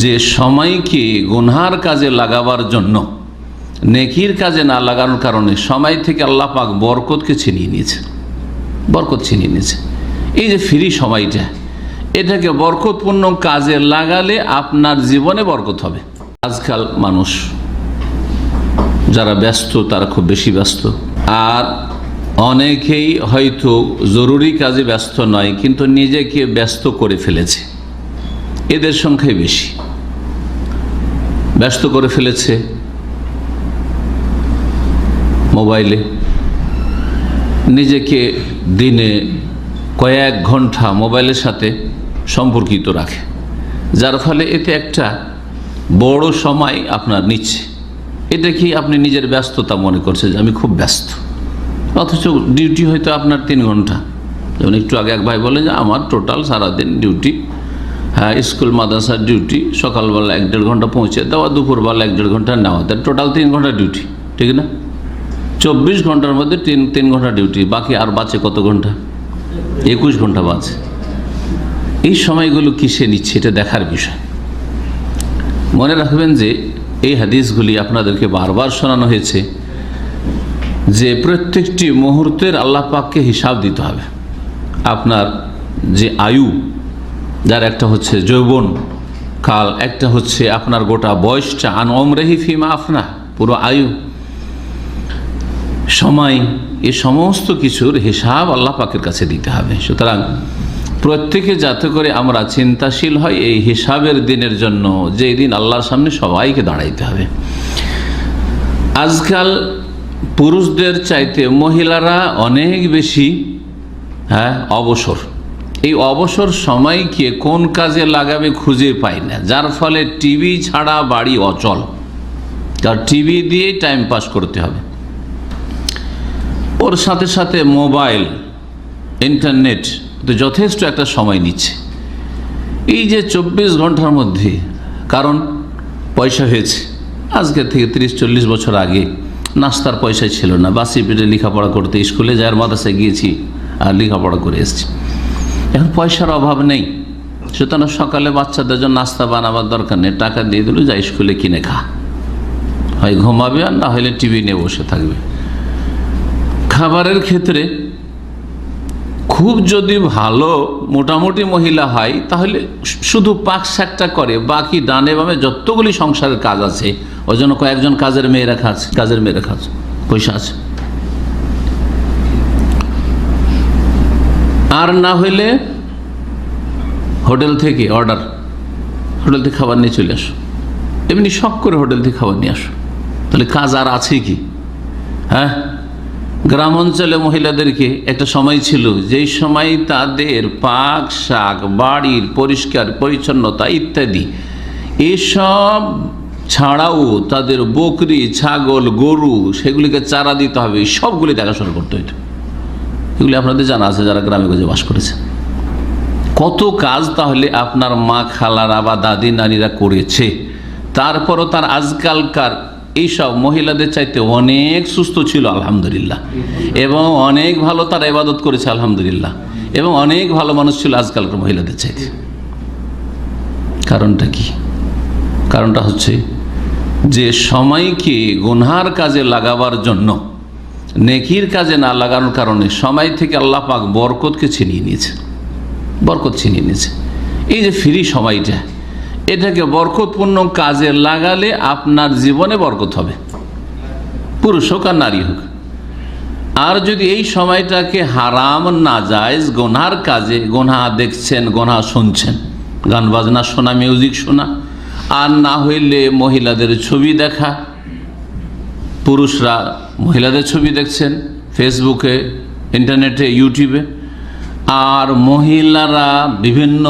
যে সময়কে গুনহার কাজে লাগাবার জন্য নেকির কাজে না লাগানোর কারণে সময় থেকে আল্লাহ পাক বরকতকে ছিনিয়ে নিয়েছে, বরকত ছিনিয়ে নিয়েছে। এই যে ফ্রি সময়টা, এটাকে বরকতপূর্ণ কাজে লাগালে আপনার জীবনে বরকত হবে। আজকাল মানুষ যারা ব্যস্ত তারা খুব বেশি ব্যস্ত, আর অনেকেই হয়তো জরুরি কাজে ব্যস্ত নয় কিন্তু নিজেকে ব্যস্ত করে ফেলেছে। এদের সংখ্যাই বেশি। ব্যস্ত করে ফেলেছে মোবাইলে, নিজেকে দিনে কয়েক ঘন্টা মোবাইলের সাথে সম্পর্কিত রাখে, যার ফলে এতে একটা বড় সময় আপনার নিচ্ছে। এটা কি আপনি নিজের ব্যস্ততা মনে করছে যে আমি খুব ব্যস্ত, অথচ ডিউটি হয়তো আপনার 3 ঘন্টা। যেমন একটু আগে এক ভাই বলে যে আমার টোটাল সারাদিন ডিউটি, হ্যাঁ স্কুল মাদ্রাসার ডিউটি, সকালবেলা 1-1.5 ঘন্টা পৌঁছে দেওয়া, দুপুরবেলা 1-1.5 ঘন্টা নেওয়া, তার টোটাল 3 ঘন্টা ডিউটি, ঠিক না? 24 ঘন্টার মধ্যে 3 ঘন্টা ডিউটি, বাকি আর বাঁচে কত ঘন্টা? 21 ঘন্টা বাঁচে। এই সময়গুলো কিসে নিচ্ছে এটা দেখার বিষয়। মনে রাখবেন যে এই হাদিসগুলি আপনাদেরকে বারবার শোনানো হয়েছে যে প্রত্যেকটি মুহূর্তের আল্লাহ পাককে হিসাব দিতে হবে। আপনার যে আয়ু, যার একটা হচ্ছে যৌবন কাল, একটা হচ্ছে আপনার গোটা বয়সটা, আন ওমরিহি ফিমা আফনা, পুরো আয়ু, সময়, এই সমস্ত কিছুর হিসাব আল্লাহ পাকের কাছে দিতে হবে। সুতরাং প্রত্যেকে যাতে করে আমরা চিন্তাশীল হয় এই হিসাবের দিনের জন্য, যে দিন আল্লাহর সামনে সবাইকে দাঁড়াইতে হবে। আজকাল পুরুষদের চাইতে মহিলারা অনেক বেশি অবসর। এই অবসর সময়কে কোন কাজে লাগাবে খুঁজে পায় না, যার ফলে টিভি ছাড়া বাড়ি অচল। তার টিভি দিয়েই টাইম পাস করতে হবে, ওর সাথে সাথে মোবাইল, ইন্টারনেট তো যথেষ্ট একটা সময় নিচ্ছে। এই যে 24 ঘন্টার মধ্যে, কারণ পয়সা হয়েছে। আজকে থেকে 30-40 বছর আগে নাস্তার পয়সা ছিল না, বাসি পেটে লেখাপড়া করতে স্কুলে যাওয়ার, মাদ্রাসায় গিয়েছি আর লেখাপড়া করে এসেছি। এখন পয়সার অভাব নেই, সুতরাং সকালে বাচ্চাদের জন্য নাস্তা বানাবার দরকার নেই, টাকা দিয়ে দিল, যা স্কুলে কিনে খা, হয় ঘুমাবে আর না হলে টিভি নিয়ে বসে থাকবে। খাবারের ক্ষেত্রে খুব যদি ভালো মোটামুটি মহিলা হয় তাহলে শুধু পাক শাকটা করে, বাকি ডানে বামে যতগুলি সংসারের কাজ আছে ওই জন্য কয়েকজন কাজের মেয়েরা খাচ্ছে, পয়সা আছে। আর না হইলে হোটেল থেকে অর্ডার, হোটেল থেকে খাবার নিয়ে চলে আসো, এমনি শখ করে হোটেল থেকে খাবার নিয়ে আসো, তাহলে কাজ আর আছে কি? হ্যাঁ, গ্রাম অঞ্চলে মহিলাদেরকে একটা সময় ছিল যেই সময় তাদের পাক শাক, বাড়ির পরিষ্কার পরিচ্ছন্নতা ইত্যাদি এসব ছাড়াও তাদের বকরি, ছাগল, গরু, সেগুলিকে চারা দিতে হবে, সবগুলি দেখাশোনা করতে হইতো। এগুলি আপনাদের জানা আছে যারা গ্রামে গঞ্জে বাস করেছে। কত কাজ তাহলে আপনার মা, খালারা বা দাদি নানিরা করেছে। তারপরও তার আজকালকার এইসব মহিলাদের চাইতে অনেক সুস্থ ছিল আলহামদুলিল্লাহ, এবং অনেক ভালো তারা ইবাদত করেছে আলহামদুলিল্লাহ, এবং অনেক ভালো মানুষ ছিল আজকালকার মহিলাদের চাইতে। কারণটা কি? কারণটা হচ্ছে যে সময়কে গুনহার কাজে লাগাবার জন্য নেকির কাজে না লাগানোর কারণে সময় থেকে আল্লাহ পাক বরকতকে ছিনিয়ে নিয়েছে, বরকত ছিনিয়ে নিয়েছে। এই যে ফ্রি সময়টা, এটাকে বরকতপূর্ণ কাজে লাগালে আপনার জীবনে বরকত হবে, পুরুষ হোক আর নারী হোক। আর যদি এই সময়টাকে হারাম, নাজায়েজ, গুনহার কাজে, গুনহা দেখছেন, গুনহা শুনছেন, গান বাজনা শোনা, মিউজিক শোনা, আর না হইলে মহিলাদের ছবি দেখা, পুরুষরা মহিলাদের ছবি দেখছেন ফেসবুকে, ইন্টারনেটে, ইউটিউবে, আর মহিলারা বিভিন্ন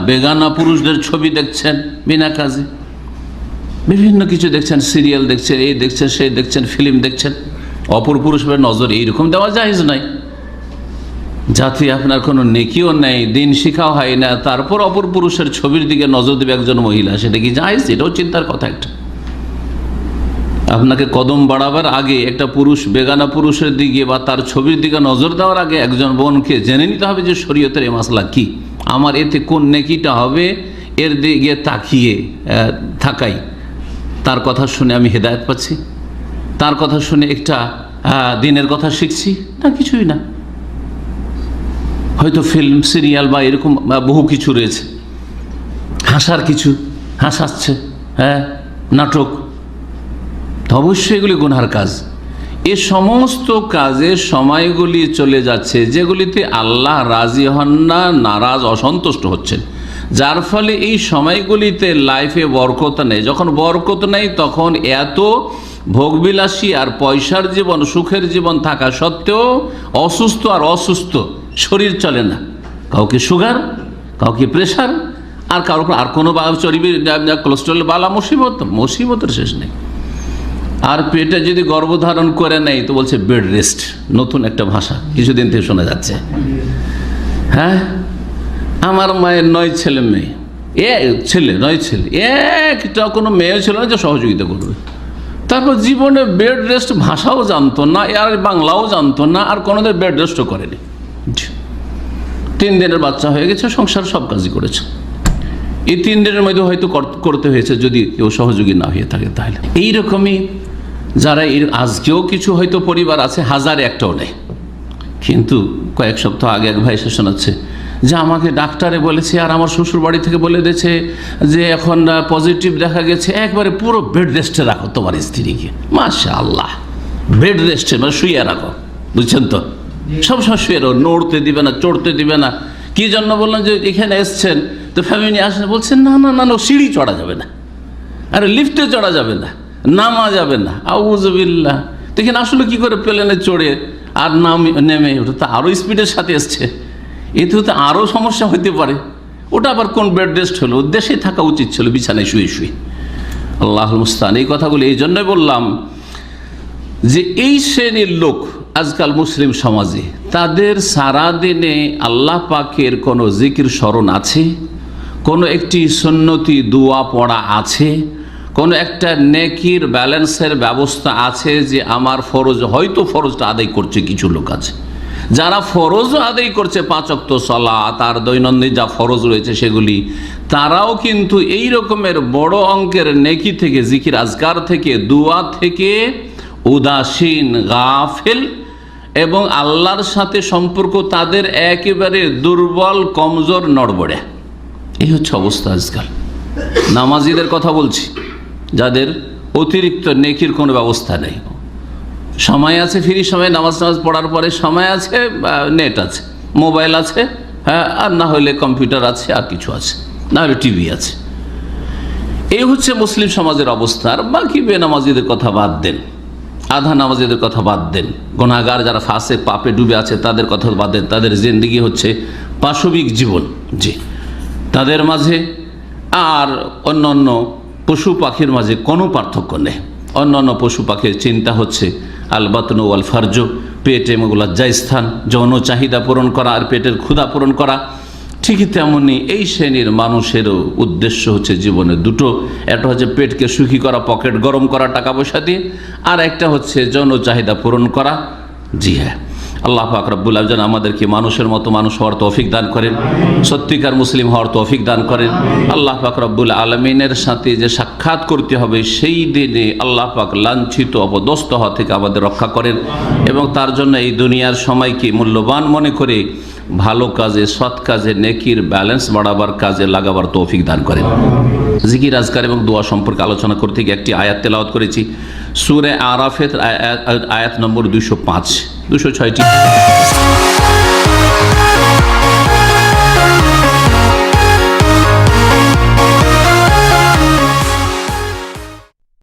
বেগানা পুরুষদের ছবি দেখছেন বিনা কাজে, বিভিন্ন কিছু দেখছেন, সিরিয়াল দেখছেন, এই দেখছেন, সেই দেখছেন, ফিল্ম দেখছেন, অপর পুরুষের নজর এইরকম দেওয়া জায়েজ নাই। যাতে আপনার কোনো নেকিও নেই, দিন শিখাও হয় না, তারপর অপর পুরুষের ছবির দিকে নজর দেবে একজন মহিলা, সেটা কি জায়েজ? এটাও চিন্তার কথা একটা। আপনাকে কদম বাড়াবার আগে একটা পুরুষ বেগানা পুরুষের দিকে বা তার ছবির দিকে নজর দেওয়ার আগে একজন বোনকে জেনে নিতে হবে যে শরীয়তের এই মাসলা কি, আমার এতে কোন নেকিটা হবে, এর দিকে তাকিয়ে থাকাই, তার কথা শুনে আমি হেদায়েত পাচ্ছি, তার কথা শুনে একটা দিনের কথা শিখছি? না, কিছুই না। হয়তো ফিল্ম, সিরিয়াল বা এরকম বহু কিছু রয়েছে, হাসার কিছু হাসাচ্ছে, নাটক, তো অবশ্যই এগুলি গুনহার কাজ। এ সমস্ত কাজে সময়গুলি চলে যাচ্ছে যেগুলিতে আল্লাহ রাজি হন না, নারাজ, অসন্তুষ্ট হচ্ছেন, যার ফলে এই সময়গুলিতে লাইফে বরকত নেই। যখন বরকত নেই তখন এত ভোগবিলাসী আর পয়সার জীবন, সুখের জীবন থাকা সত্ত্বেও অসুস্থ আর অসুস্থ, শরীর চলে না। কাউকে সুগার, কাউকে প্রেশার, আর কারোর আর কোনো চর্বি, কোলেস্ট্রল, বালা মুসিবতের শেষ নেই। আর পেটে যদি গর্ভধারণ করে নেয় তো বলছে বেড রেস্ট, নতুন একটা ভাষা কিছুদিন থেকে শোনা যাচ্ছে। আমার মায়ের 9 ছেলে মেয়ে, ছেলে 9 ছেলে, একটা কোনো মেয়ে ছিল না যে সহযোগিতা করবে। তারপর জীবনে বেড রেস্ট ভাষাও জানতো না, আর বাংলাও জানতো না, আর কোনোদিন বেড রেস্টও করেনি। 3 দিনের বাচ্চা হয়ে গেছে, সংসার সব কাজই করেছে। এই 3 দিনের মধ্যে হয়তো করতে হয়েছে যদি কেউ সহযোগী না হয়ে থাকে। তাহলে এইরকমই যারা আজকেও কিছু হয়তো পরিবার আছে, 1001টাও নেই, কিন্তু কয়েক সপ্তাহ আগে এক ভাই এসে শোনাচ্ছে যে আমাকে ডাক্তারে বলেছে আর আমার শ্বশুর বাড়ি থেকে বলে দিয়েছে যে এখন পজিটিভ দেখা গেছে, একবারে পুরো বেড রেস্টে রাখো তোমার স্ত্রীকে। মাশাআল্লাহ, বেড রেস্টে মানে শুয়ে রাখো, বুঝছেন তো, সবসময় শুয়ে রাখো, নড়তে দিবে না, চড়তে দিবে না। কি জন্য বললাম যে এখানে এসছেন তো ফ্যামিলি আসেন, বলছেন না না না, সিঁড়ি চড়া যাবে না, আরে লিফটে চড়া যাবে না, নামা যাবে না। আউযুবিল্লাহ। দেখেন আসলে কি করে প্লেনে চড়ে আর নেমে, ওটা তো আরও স্পিডের সাথে এসছে, এতে তো আরও সমস্যা হতে পারে। ওটা আবার কোন বেড রেস্ট হলো, দেশে থাকা উচিত ছিল বিছানায় শুয়ে শুয়ে। আল্লাহুল মুস্তাআন। এই কথাগুলো এই জন্যই বললাম যে এই শ্রেণীর লোক আজকাল মুসলিম সমাজে, তাদের সারাদিনে আল্লাহ পাকের কোনো জিকির স্মরণ আছে, কোনো একটি সুন্নতি দোয়া পড়া আছে, কোনো একটা নেকির ব্যালেন্সের ব্যবস্থা আছে যে আমার ফরজ, হয়তো ফরজটা আদায় করছে কিছু লোক আছে, যারা ফরজ আদায় করছে 5 ওয়াক্ত সালাত আর দৈনন্দিন যা ফরজ রয়েছে সেগুলি, তারাও কিন্তু এই রকমের বড় অঙ্কের নেকি থেকে, জিকির আজকার থেকে, দোয়া থেকে উদাসীন, গাফেল, এবং আল্লাহর সাথে সম্পর্ক তাদের একেবারে দুর্বল, কমজোর, নড়বড়ে। এই হচ্ছে অবস্থা আজকাল। নামাজিদের কথা বলছি, যাদের অতিরিক্ত নেকির কোনো ব্যবস্থা নেই, সময় আছে, ফ্রি সময়, নামাজ পড়ার পরে সময় আছে, নেট আছে, মোবাইল আছে, আর না হলে কম্পিউটার আছে, আর কিছু আছে, না হলে টিভি আছে। এই হচ্ছে মুসলিম সমাজের অবস্থা। আর বাকি বেনামাজিদের কথা বাদ দেন, আধা নামাজিদের কথা বাদ দেন, গুনাহগার যারা ফাসে পাপে ডুবে আছে তাদের কথা বাদ দেন। তাদের জিন্দেগি হচ্ছে পাশবিক জীবন, জি, তাদের মাঝে আর অন্যান্য পশু পাখির মাঝে কোনো পার্থক্য নেই। অন্যান্য পশু পাখির চিন্তা হচ্ছে আল বাতনু ওয়াল ফারজ, পেট এবং লজ্জাস্থান, যৌন চাহিদা পূরণ করা আর পেটের ক্ষুধা পূরণ করা। ঠিকই তেমনি এই শ্রেণীর মানুষেরও উদ্দেশ্য হচ্ছে জীবনে দুটো, একটা হচ্ছে পেটকে সুখী করা, পকেট গরম করা টাকা পয়সা দিয়ে, আর একটা হচ্ছে যৌন চাহিদা পূরণ করা। জি হ্যাঁ, আল্লাহ পাক রব্বুল আলামিন আমাদেরকে মানুষের মতো মানুষ হওয়ার তৌফিক দান করেন, সত্যিকার মুসলিম হওয়ার তৌফিক দান করেন। আল্লাহ পাক রব্বুল আলামিনের সাথে যে সাক্ষাৎ করতে হবে সেই দিনে আল্লাহ পাক লাঞ্ছিত, অপদস্থ হওয়া থেকে আমাদের রক্ষা করেন, এবং তার জন্য এই দুনিয়ার সময়কে মূল্যবান মনে করে ভালো কাজে, সৎ কাজে, নেকির ব্যালেন্স বাড়াবার কাজে লাগাবার তৌফিক দান করেন। জিকির, আজকার এবং দোয়া সম্পর্কে আলোচনা করতে গিয়ে একটি আয়াত তেলাওয়াত করেছি, সূরা আরাফের আয়াত নম্বর 205, 206টি।